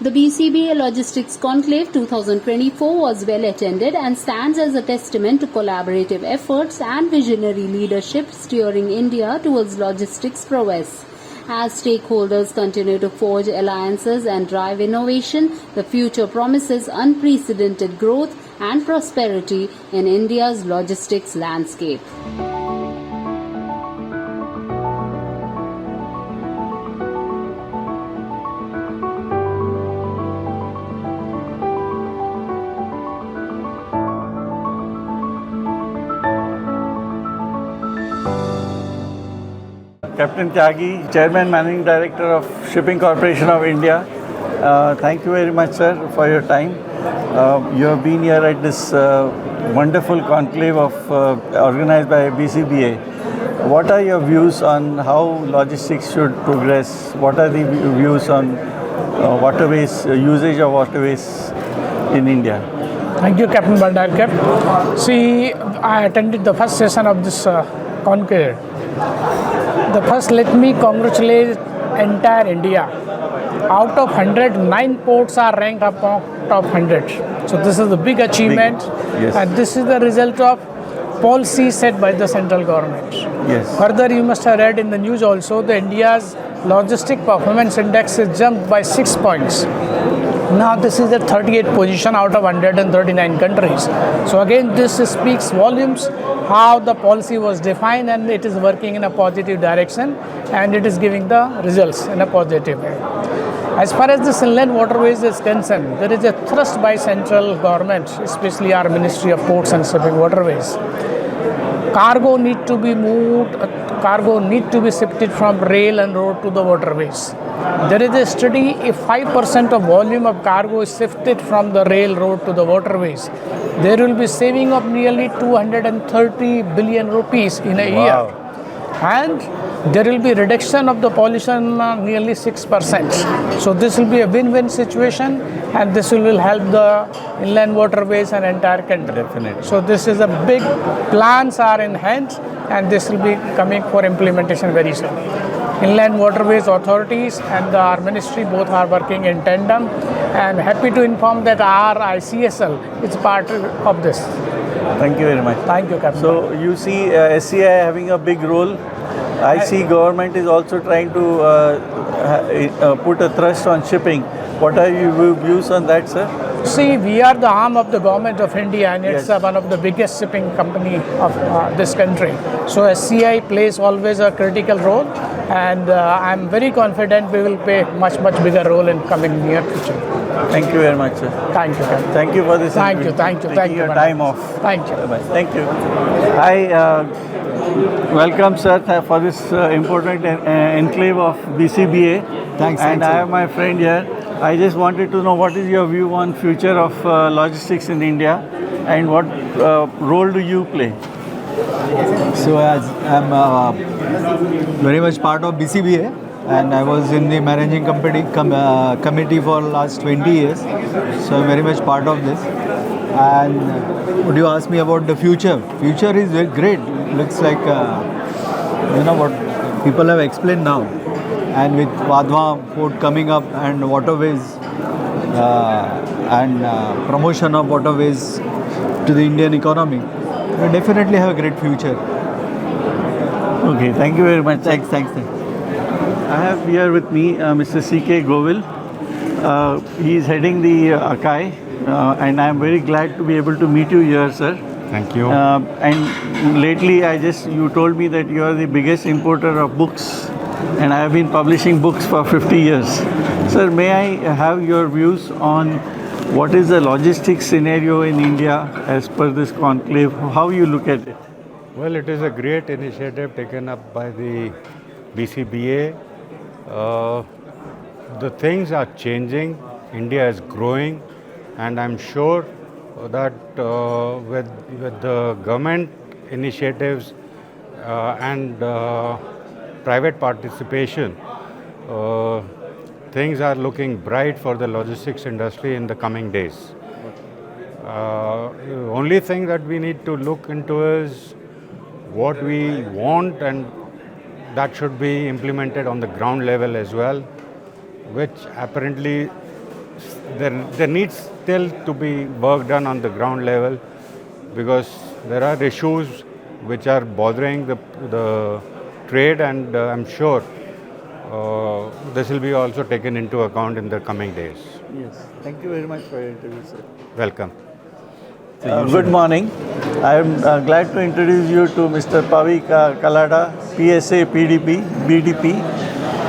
The BCBA Logistics Conclave 2024 was well attended and stands as a testament to collaborative efforts and visionary leadership steering India towards logistics prowess. As stakeholders continue to forge alliances and drive innovation, the future promises unprecedented growth and prosperity in India's logistics landscape. Captain Tyagi, Chairman Managing Director of Shipping Corporation of India. Thank you very much, sir, for your time. You have been here at this wonderful conclave organized by BCBA. What are your views on how logistics should progress? What are the views on waterways, usage of waterways in India? Thank you, Captain Baldarkar. See, I attended the first session of this conclave. First, let me congratulate entire India. Out of 100, 9 ports are ranked upon top 100. So this is a big achievement, yes. And this is the result of policy set by the central government. Yes. Further, you must have read in the news also, the India's logistic performance index is jumped by 6 points. Now this is the 38th position out of 139 countries. So again, this speaks volumes how the policy was defined, and it is working in a positive direction, and it is giving the results in a positive way. As far as this inland waterways is concerned, there is a thrust by central government, especially our Ministry of Ports and Shipping Waterways. Cargo need to be moved, cargo need to be shifted from rail and road to the waterways. There is a study, if 5% of volume of cargo is shifted from the rail road to the waterways, there will be saving of nearly 230 billion rupees in a year. And there will be reduction of the pollution nearly 6%. So this will be a win-win situation, and this will help the inland waterways and entire country. Definitely. So this is a big, plans are in hand, and this will be coming for implementation very soon. Inland Waterways Authorities and our ministry both are working in tandem, and happy to inform that our ICSL is part of this. Thank you very much. Thank you, Captain. So you see SCI having a big role. I see government is also trying to put a thrust on shipping. What are your views on that, sir? See, we are the arm of the government of India, and it's Yes. one of the biggest shipping company of this country. So SCI plays always a critical role, and I'm very confident we will play much bigger role in coming near future. Thank you very much, sir. Thank you, Captain. Thank you for this. Thank you. Taking your madam. time off. Thank you. Bye. Thank you. Hi, welcome, sir, for this important enclave of BCBA. Thanks. And I have my friend here. I just wanted to know what is your view on future of logistics in India, and what role do you play? So as I'm very much part of BCBA, and I was in the managing committee for last 20 years. So I'm very much part of this. And would you ask me about the future? Future is very great. Looks like what people have explained now. And with Vadhva port coming up and waterways and promotion of waterways to the Indian economy, we definitely have a great future. Okay, thank you very much. Thanks. I have here with me Mr. C.K. Govil. He is heading the ACAI, and I am very glad to be able to meet you here, sir. Thank you. And lately, you told me that you are the biggest importer of books, and I have been publishing books for 50 years. Sir, may I have your views on what is the logistics scenario in India as per this conclave? How you look at it? Well, it is a great initiative taken up by the BCBA. The things are changing. India is growing, and I'm sure that with the government initiatives and private participation, things are looking bright for the logistics industry in the coming days. Only thing that we need to look into is what we want, and that should be implemented on the ground level as well, which apparently there needs still to be work done on the ground level, because there are issues which are bothering the trade, and I'm sure this will be also taken into account in the coming days. Yes. Thank you very much for your interview, sir. Welcome. Good morning. I am glad to introduce you to Mr. Pavi Kalada, PSA, PDP, BDP,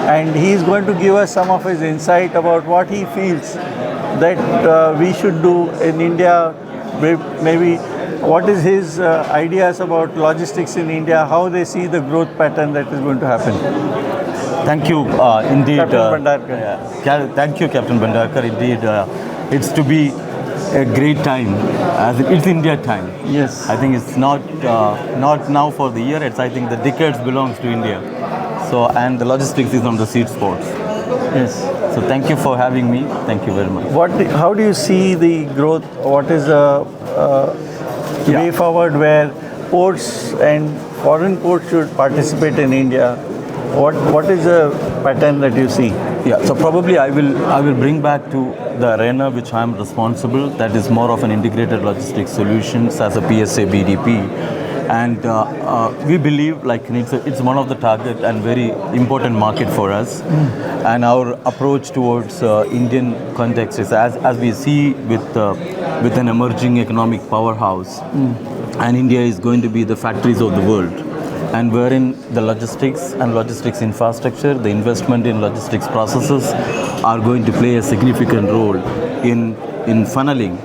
and he is going to give us some of his insight about what he feels that we should do in India. Maybe what is his ideas about logistics in India, how they see the growth pattern that is going to happen. Thank you, indeed. Captain Bhandarkar. Thank you, Captain Bhandarkar. Indeed, it's to be a great time, as it's India time. Yes. I think it's not now for the year. It's, I think, the decades belongs to India. So, and the logistics is on the seed sports. Yes. So, thank you for having me. Thank you very much. How do you see the growth? What is the way forward where ports and foreign ports should participate in India? What is the pattern that you see? Yeah, so probably I will bring back to the arena which I am responsible. That is more of an integrated logistics solutions as a PSA BDP, and we believe like it's one of the target and very important market for us. And our approach towards Indian context is as we see with an emerging economic powerhouse, and India is going to be the factories of the world. And wherein the logistics and logistics infrastructure, the investment in logistics processes are going to play a significant role in funneling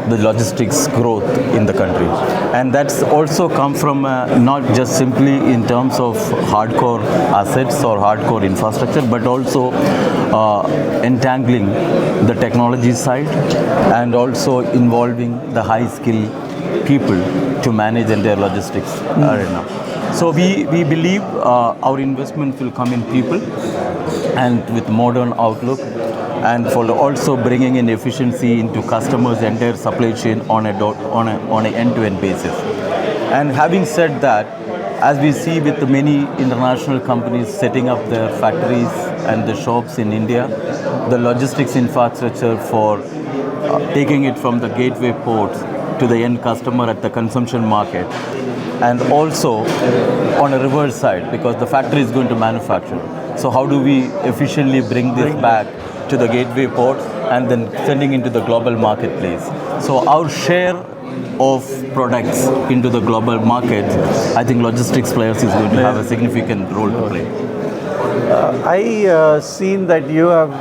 the logistics growth in the country. And that's also come from not just simply in terms of hardcore assets or hardcore infrastructure, but also entangling the technology side and also involving the high skill people to manage entire logistics arena. So we believe our investment will come in people and with modern outlook, and for also bringing in efficiency into customers' entire supply chain on a end-to-end basis. And having said that, as we see with the many international companies setting up their factories and the shops in India, the logistics infrastructure for taking it from the gateway ports to the end customer at the consumption market, and also on a reverse side, because the factory is going to manufacture. So how do we efficiently bring this back to the gateway ports and then sending into the global marketplace? So our share of products into the global market, I think logistics players is going to have a significant role to play. I seen that you have,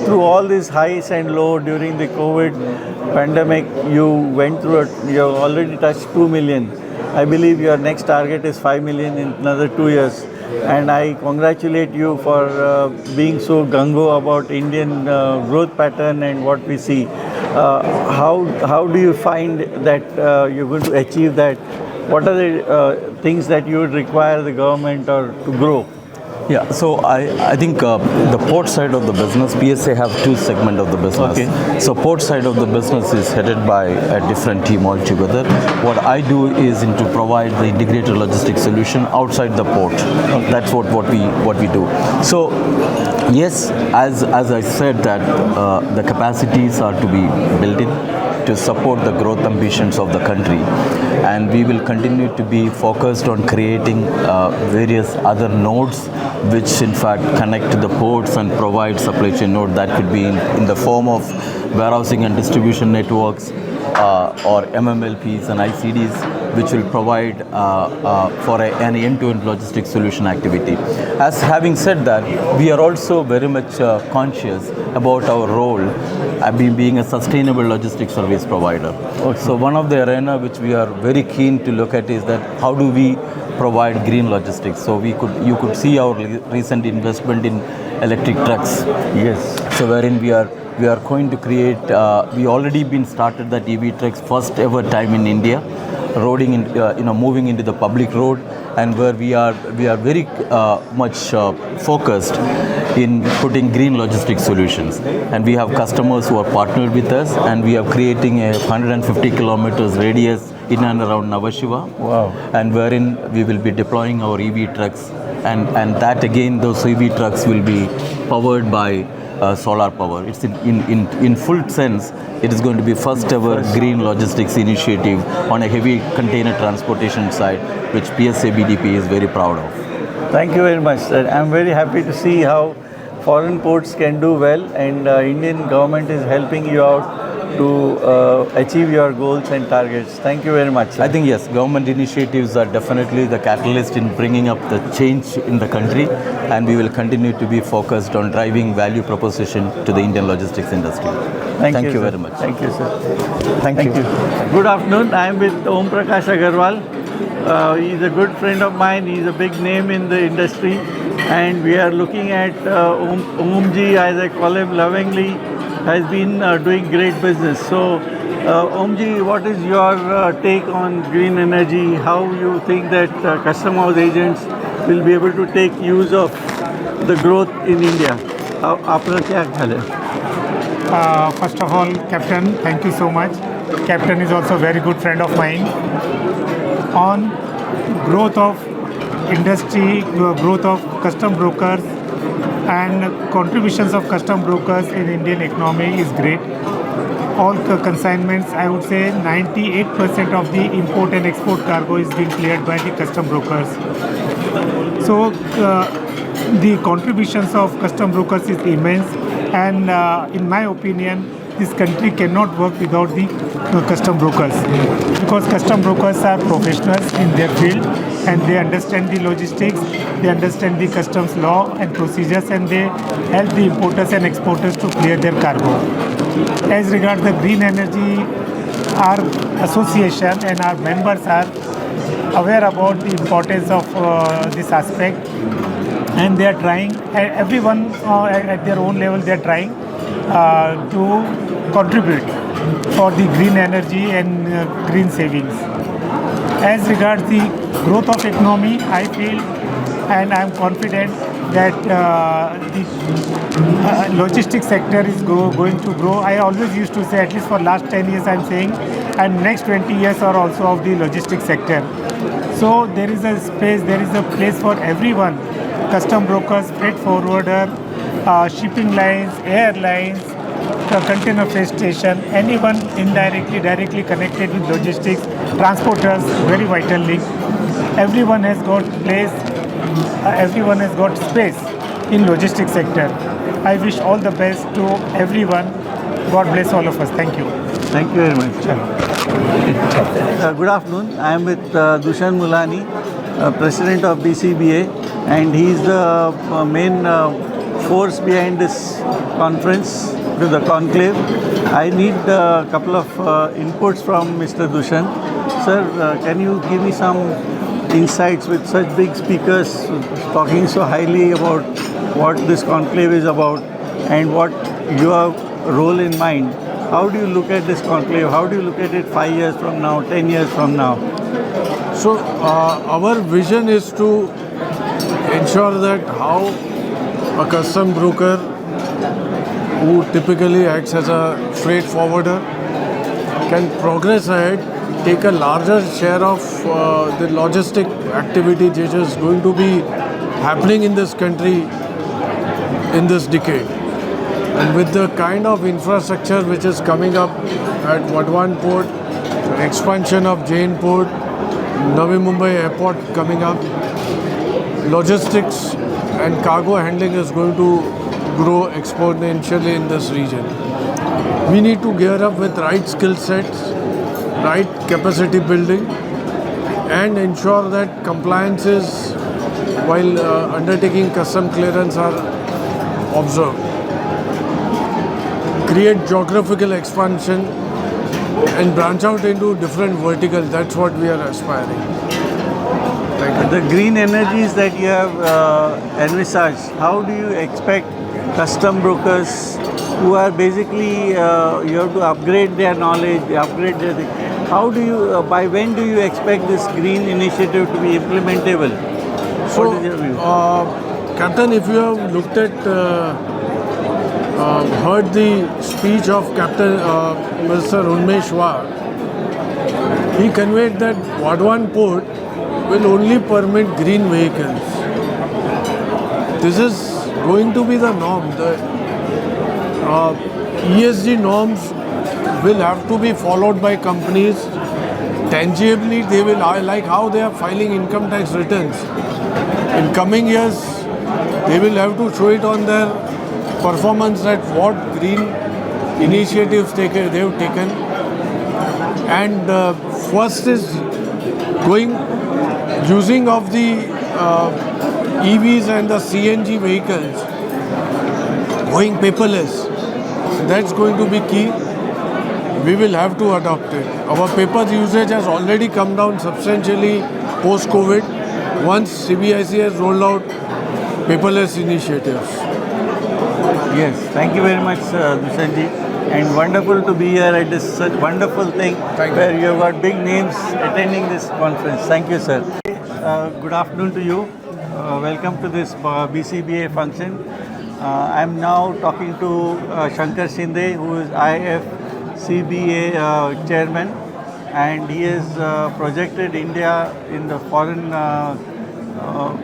through all these highs and lows during the COVID pandemic, you went through you have already touched 2 million. I believe your next target is 5 million in another 2 years. And I congratulate you for being so gung-ho about Indian growth pattern and what we see. How do you find that you're going to achieve that? What are the things that you would require the government or to grow? Yeah, so I think the port side of the business, PSA have two segments of the business. Okay. So port side of the business is headed by a different team altogether. What I do is to provide the integrated logistics solution outside the port. Okay. That's what we do. So yes, as I said that the capacities are to be built in to support the growth ambitions of the country, and we will continue to be focused on creating various other nodes which in fact connect to the ports and provide supply chain node that could be in the form of warehousing and distribution networks or MMLPs and ICDs, which will provide for an end-to-end logistics solution activity. As having said that, we are also very much conscious about our role being a sustainable logistics service provider. Okay. So one of the arena which we are very keen to look at is that how do we provide green logistics. So you could see our recent investment in electric trucks. Yes. So wherein we are going to create, we already been started that EV trucks first ever time in India, moving into the public road, and where we are very much focused in putting green logistics solutions. And we have customers who are partnered with us, and we are creating a 150 kilometers radius in and around Navashiva. Wow. And wherein we will be deploying our our EV trucks, and that again, those EV trucks will be powered by solar power. It's in full sense, it is going to be first ever green logistics initiative on a heavy container transportation side, which PSA BDP is very proud of. Thank you very much, sir. I'm very happy to see how foreign ports can do well, and Indian government is helping you out to achieve your goals and targets. Thank you very much, sir. I think yes, government initiatives are definitely the catalyst in bringing up the change in the country, and we will continue to be focused on driving value proposition to the Indian logistics industry. Thank you sir. very much. Thank you, sir. Thank you. Good afternoon. I am with Om Prakash Agarwal. He's a good friend of mine. He's a big name in the industry, and we are looking at Omji, as I call him lovingly, has been doing great business. So, Omji, what is your take on green energy? How you think that custom house agents will be able to take use of the growth in India? आपका क्या ख्याल है? First of all, Captain, thank you so much. Captain is also a very good friend of mine. On growth of industry, growth of custom brokers, and contributions of custom brokers in Indian economy is great. All consignments, I would say 98% of the import and export cargo is being cleared by the custom brokers. So the contributions of custom brokers is immense, and in my opinion, this country cannot work without the custom brokers, because custom brokers are professionals in their field, and they understand the logistics, they understand the customs law and procedures, and they help the importers and exporters to clear their cargo. As regards the green energy, our association and our members are aware about the importance of this aspect, and they are trying, everyone at their own level, they are trying to contribute for the green energy and green savings. As regards the growth of economy, I feel and I am confident that the logistics sector is going to grow. I always used to say, at least for last 10 years I am saying, and next 20 years are also of the logistics sector. So there is a space, there is a place for everyone. Custom brokers, freight forwarder, shipping lines, airlines, container freight station, anyone indirectly, directly connected with logistics, transporters, very vital link. Everyone has got place, everyone has got space in logistics sector. I wish all the best to everyone. God bless all of us. Thank you. Thank you very much. Good afternoon. I am with Dushan Mulani, President of BCBA, and he is the main force behind this conference, the Conclave. I need a couple of inputs from Mr. Dushan. Sir, can you give me some insights with such big speakers talking so highly about what this conclave is about and what your role in mind? How do you look at this conclave? How do you look at it 5 years from now, 10 years from now? So our vision is to ensure that how a custom broker who typically acts as a freight forwarder can progress ahead, take a larger share of the logistic activity which is going to be happening in this country in this decade. And with the kind of infrastructure which is coming up at Vadwan Port, expansion of Jain Port, Navi Mumbai Airport coming up, logistics and cargo handling is going to grow exponentially in this region. We need to gear up with right skill sets, right capacity building, and ensure that compliances while undertaking custom clearance are observed. Create geographical expansion and branch out into different verticals. That's what we are aspiring. The green energies that you have envisaged, how do you expect custom brokers who are basically, you have to upgrade their knowledge, upgrade their thing. How do you, by when do you expect this green initiative to be implementable? So, what is your view? Captain, if you have looked at, heard the speech of Captain Mr. Unmesh Wagh, he conveyed that Vadwan Port will only permit green vehicles. This is going to be the norm. The ESG norms will have to be followed by companies. Tangibly, they will, like how they are filing income tax returns. In coming years, they will have to show it on their performance that what green initiatives they have taken. And first is using of the EVs and the CNG vehicles, going paperless. That's going to be key. We will have to adopt it. Our paper usage has already come down substantially post-COVID once CBIC has rolled out paperless initiatives. Yes, thank you very much, Dushanji. And wonderful to be here at this such wonderful thing where you have got big names attending this conference. Thank you, sir. Good afternoon to you. Welcome to this BCBA function. I am now talking to Shankar Shinde, who is IFCBA chairman, and he has projected India in the foreign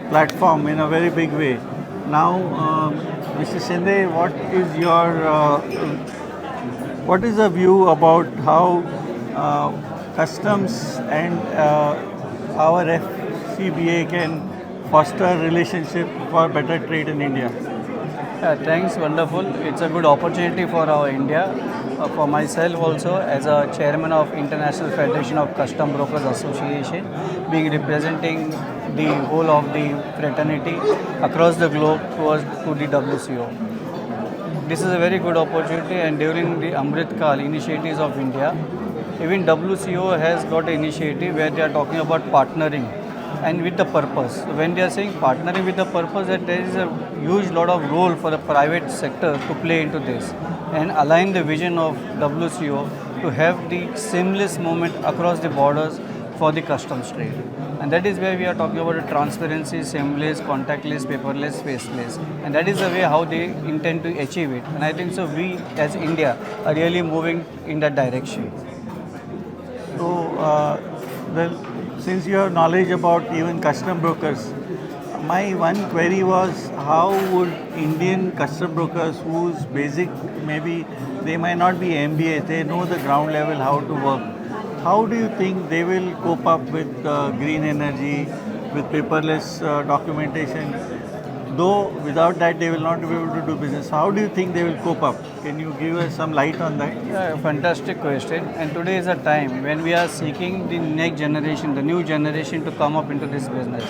platform in a very big way. Now, Mr. Shinde, what is the view about how customs and our FCBA can foster relationship for better trade in India? Thanks, wonderful. It's a good opportunity for our India. For myself also, as a chairman of International Federation of Custom Brokers Association, being representing the whole of the fraternity across the globe to the WCO. This is a very good opportunity, and during the Amrit Kal initiatives of India, even WCO has got an initiative where they are talking about partnering and with the purpose. When they are saying partnering with the purpose, that there is a huge lot of role for the private sector to play into this and align the vision of WCO to have the seamless movement across the borders for the customs trade. And that is where we are talking about the transparency, seamless, contactless, paperless, faceless. And that is the way how they intend to achieve it. And I think so we as India are really moving in that direction. So, since you have knowledge about even custom brokers, my one query was how would Indian custom brokers whose basic, maybe they might not be MBA, they know the ground level how to work. How do you think they will cope up with green energy, with paperless documentation? Though without that they will not be able to do business. How do you think they will cope up? Can you give us some light on that? Yeah, fantastic question. And today is a time when we are seeking the next generation, the new generation to come up into this business.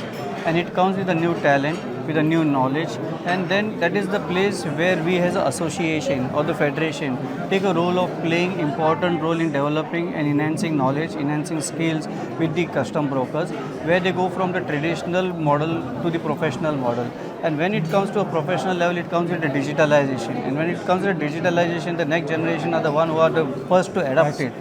And it comes with a new talent, with a new knowledge. And then that is the place where we as an association or the federation take a role of playing important role in developing and enhancing knowledge, enhancing skills with the custom brokers, where they go from the traditional model to the professional model. And when it comes to a professional level, it comes with the digitalization. And when it comes to digitalization, the next generation are the one who are the first to adopt it.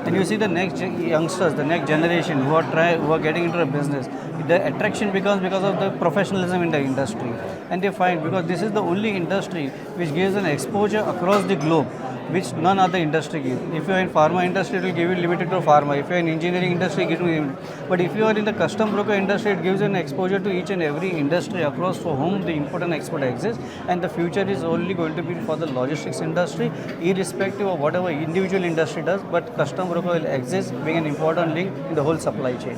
And you see the next youngsters, the next generation who are getting into the business, the attraction becomes because of the professionalism in the industry. And they find, because this is the only industry which gives an exposure across the globe, which none other industry gives. If you are in pharma industry, it will give you limited to pharma. If you are in engineering industry, it gives you. But if you are in the custom broker industry, it gives an exposure to each and every industry across for whom the import and export exists. And the future is only going to be for the logistics industry, irrespective of whatever individual industry does. But custom broker will exist, being an important link in the whole supply chain.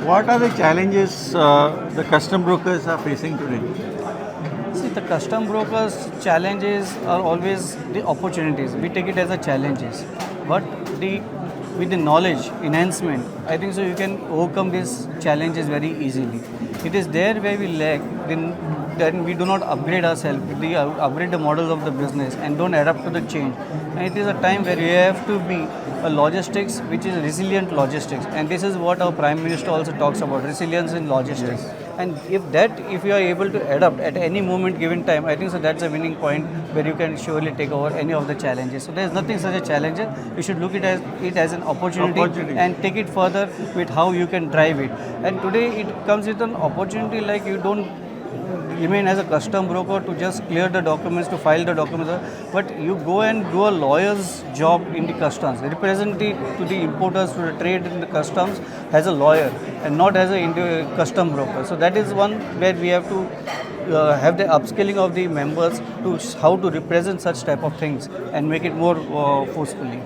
What are the challenges the custom brokers are facing today? See, the custom brokers' challenges are always the opportunities. We take it as a challenges. But with the knowledge enhancement, I think so you can overcome these challenges very easily. It is there where we lack, then we do not upgrade ourselves, we upgrade the models of the business and don't adapt to the change. And it is a time where you have to be a logistics which is resilient logistics. And this is what our Prime Minister also talks about, resilience in logistics. Yes. And if you are able to adapt at any moment given time, I think so that's a winning point where you can surely take over any of the challenges. So there is nothing such a challenge. You should look at it as an opportunity and take it further with how you can drive it. And today it comes with an opportunity like you don't remain as a custom broker to just clear the documents, to file the documents, but you go and do a lawyer's job in the customs, representing to the importers, to the trade in the customs as a lawyer and not as a custom broker. So that is one where we have to have the upskilling of the members to how to represent such type of things and make it more forcefully.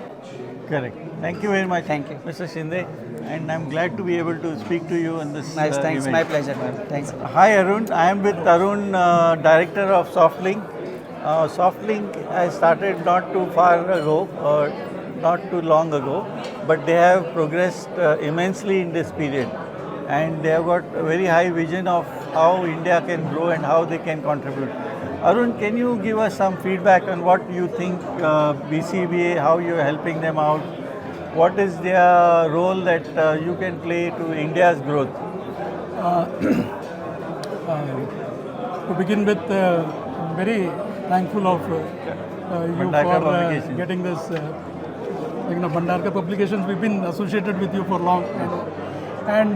Correct. Thank you very much. Thank you. Mr. Shinde. And I'm glad to be able to speak to you on this Nice, thanks. event. My pleasure, man. Thanks. Hi Arun, I am with Arun, Director of Softlink. Softlink I started not too far ago, or not too long ago, but they have progressed immensely in this period. And they have got a very high vision of how India can grow and how they can contribute. Arun, can you give us some feedback on what you think BCBA, how you are helping them out? What is their role that you can play to India's growth? To begin with, I'm very thankful of you Bhandarkar for Publications. getting this. Bhandarkar Publications, we've been associated with you for long, and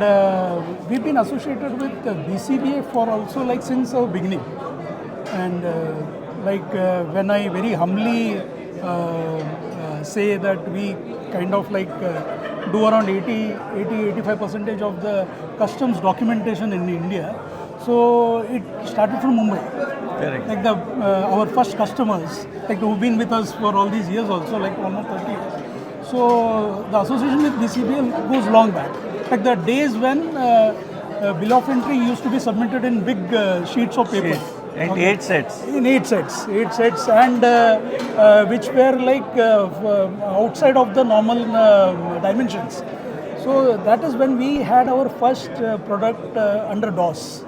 we've been associated with BCBA for also like since our beginning. And when I very humbly say that we kind of do around 85% of the customs documentation in India. So it started from Mumbai. Correct. Like our first customers, who've been with us for all these years also, like almost 30 years. So the association with BCBA goes long back. Like the days when bill of entry used to be submitted in big sheets of paper. And okay. 8 sets. In 8 sets, and which were outside of the normal dimensions. So that is when we had our first product under DOS,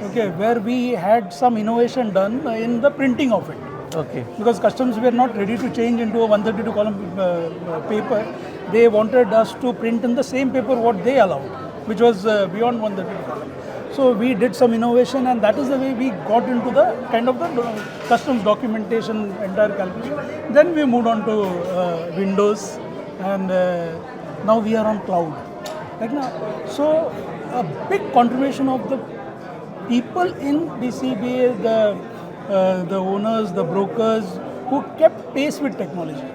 okay, where we had some innovation done in the printing of it. Okay. Because customs were not ready to change into a 132 column paper. They wanted us to print in the same paper what they allowed, which was beyond 132 column. So we did some innovation, and that is the way we got into the kind of the customs documentation entire calculation. Then we moved on to Windows, and now we are on cloud. So a big contribution of the people in BCBA, the owners, the brokers, who kept pace with technology.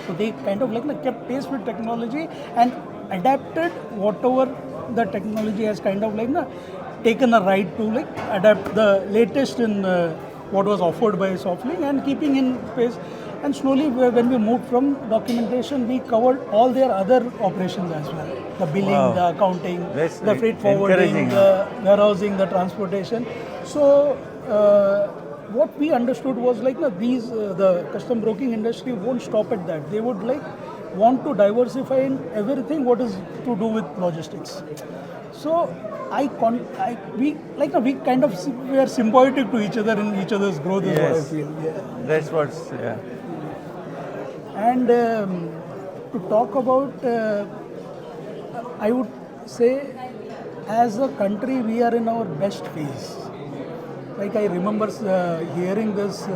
So they kind of kept pace with technology and adapted whatever the technology has kind of taken a right to adapt the latest in what was offered by Softlink and keeping in pace. And slowly, when we moved from documentation, we covered all their other operations as well. The billing, the accounting, the freight forwarding, the warehousing, the transportation. So what we understood was the custom broking industry won't stop at that. They would want to diversify in everything what is to do with logistics. So we kind of we are symbiotic to each other in each other's growth. Is what I feel. Yeah. That's what's And to talk about, I would say, as a country, we are in our best phase. I remember hearing this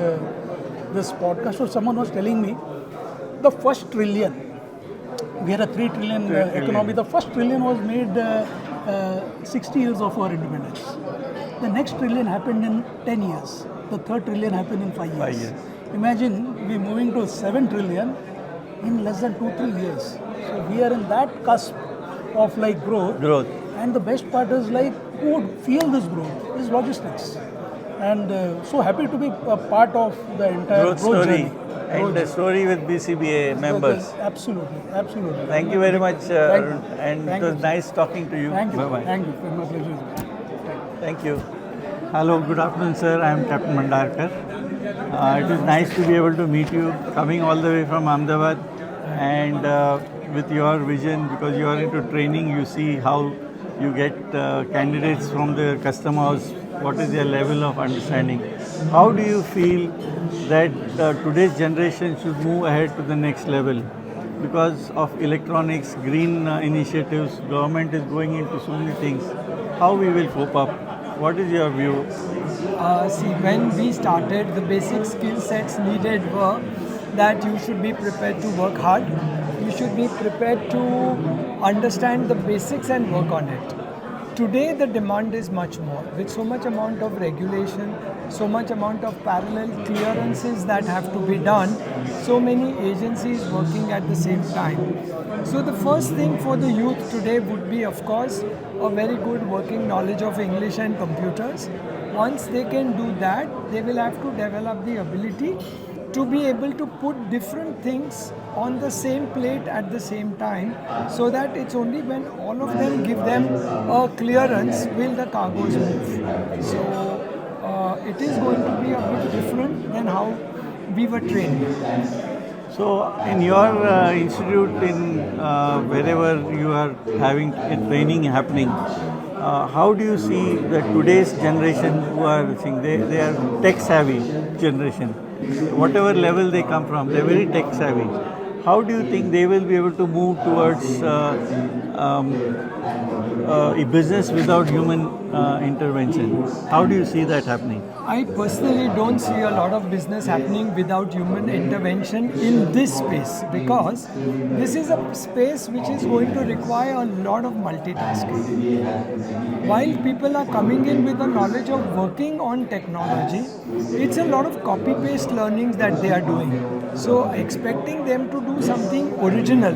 podcast, or someone was telling me, the first trillion, we had a 3 trillion economy, the first trillion was made 60 years of our independence. The next trillion happened in 10 years. The third trillion happened in 5 years. 5 years. Imagine we moving to 7 trillion in less than 2-3 years. So we are in that cusp of growth. And the best part is who would feel this growth is logistics. And so happy to be a part of the entire growth story. Journey. And the story with BCBA members. Absolutely. Thank you very much, and it was nice talking to you. Thank you. Bye-bye. Thank you. It's my pleasure. Thank you. Hello, good afternoon, sir. I am Captain Bhandarkar. It is nice to be able to meet you, coming all the way from Ahmedabad, and with your vision, because you are into training, you see how you get candidates from the customers, what is their level of understanding. How do you feel that today's generation should move ahead to the next level? Because of electronics, green initiatives, government is going into so many things. How we will cope up? What is your view? See, when we started, the basic skill sets needed were that you should be prepared to work hard, you should be prepared to understand the basics and work on it. Today the demand is much more. With so much amount of regulation, so much amount of parallel clearances that have to be done, so many agencies working at the same time. So the first thing for the youth today would be, of course, a very good working knowledge of English and computers. Once they can do that, they will have to develop the ability to be able to put different things on the same plate at the same time, so that it's only when all of them give them a clearance will the cargoes move. So it is going to be a bit different than how we were trained. So, in your institute, in wherever you are having a training happening, how do you see that today's generation who are saying they are tech savvy generation, whatever level they come from, they are very tech savvy. How do you think they will be able to move towards a business without human intervention? How do you see that happening? I personally don't see a lot of business happening without human intervention in this space, because this is a space which is going to require a lot of multitasking. While people are coming in with the knowledge of working on technology, it's a lot of copy-paste learnings that they are doing. So expecting them to do something original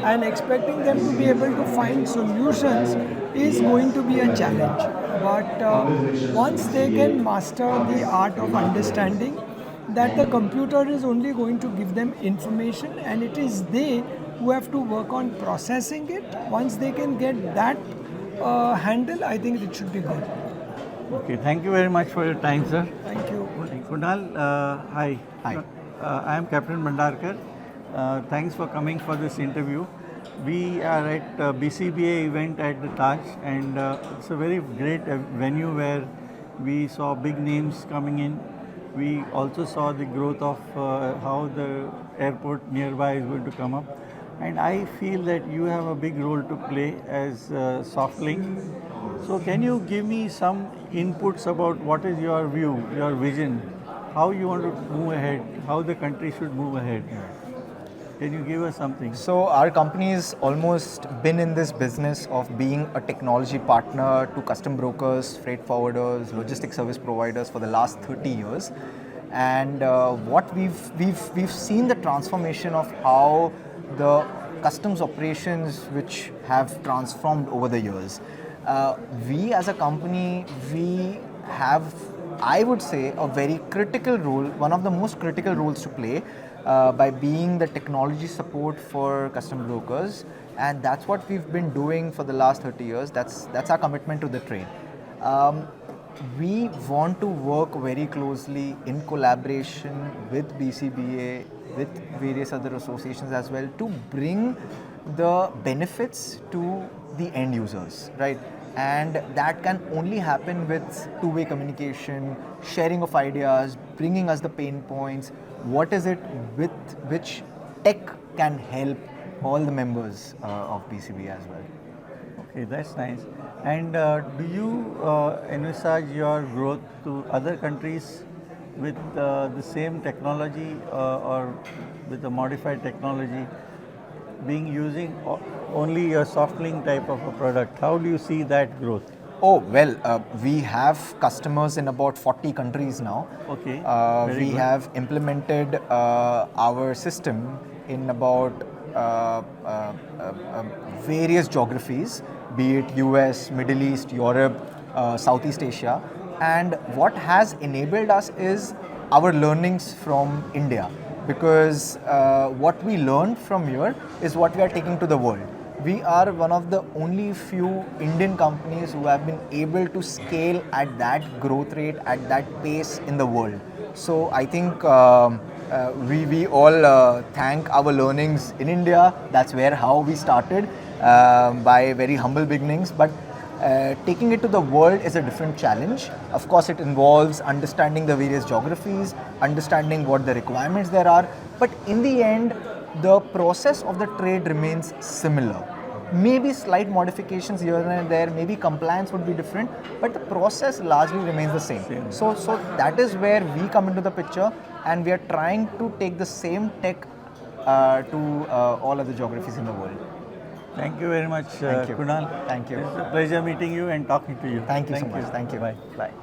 and expecting them to be able to find solutions is going to be a challenge. But once they can master the art of understanding that the computer is only going to give them information and it is they who have to work on processing it, once they can get that handle, I think it should be good. Okay, thank you very much for your time, sir. Thank you. Kunal, hi. Hi. I am Captain Bhandarkar. Thanks for coming for this interview. We are at BCBA event at the Taj, and it's a very great venue where we saw big names coming in. We also saw the growth of how the airport nearby is going to come up. And I feel that you have a big role to play as Softlink. So can you give me some inputs about what is your view, your vision, how you want to move ahead, how the country should move ahead? Can you give us something? So our company has almost been in this business of being a technology partner to custom brokers, freight forwarders, logistic service providers for the last 30 years. And what we've seen the transformation of how the customs operations which have transformed over the years. We as a company, we have, I would say, a very critical role, one of the most critical roles to play by being the technology support for custom brokers, and that's what we've been doing for the last 30 years. That's our commitment to the trade. We want to work very closely in collaboration with BCBA, with various other associations as well, to bring the benefits to the end users, right? And that can only happen with two-way communication, sharing of ideas, bringing us the pain points. What is it with which tech can help all the members of BCBA as well? Okay, that's nice. And do you envisage your growth to other countries with the same technology or with a modified technology, being using only a Softlink type of a product? How do you see that growth? Oh, well, we have customers in about 40 countries now. Okay. We have implemented our system in about various geographies, be it US, Middle East, Europe, Southeast Asia. And what has enabled us is our learnings from India, because what we learned from here is what we are taking to the world. We are one of the only few Indian companies who have been able to scale at that growth rate, at that pace in the world. So I think we all thank our learnings in India. That's how we started, by very humble beginnings. But taking it to the world is a different challenge. Of course, it involves understanding the various geographies, understanding what the requirements there are. But in the end, the process of the trade remains similar. Maybe slight modifications here and there, maybe compliance would be different, but the process largely remains the same. So that is where we come into the picture, and we are trying to take the same tech to all other geographies in the world. Thank you very much, Thank you. Kunal. Thank you. It's a pleasure meeting you and talking to you. Thank you so much. Thank you. Bye. Bye.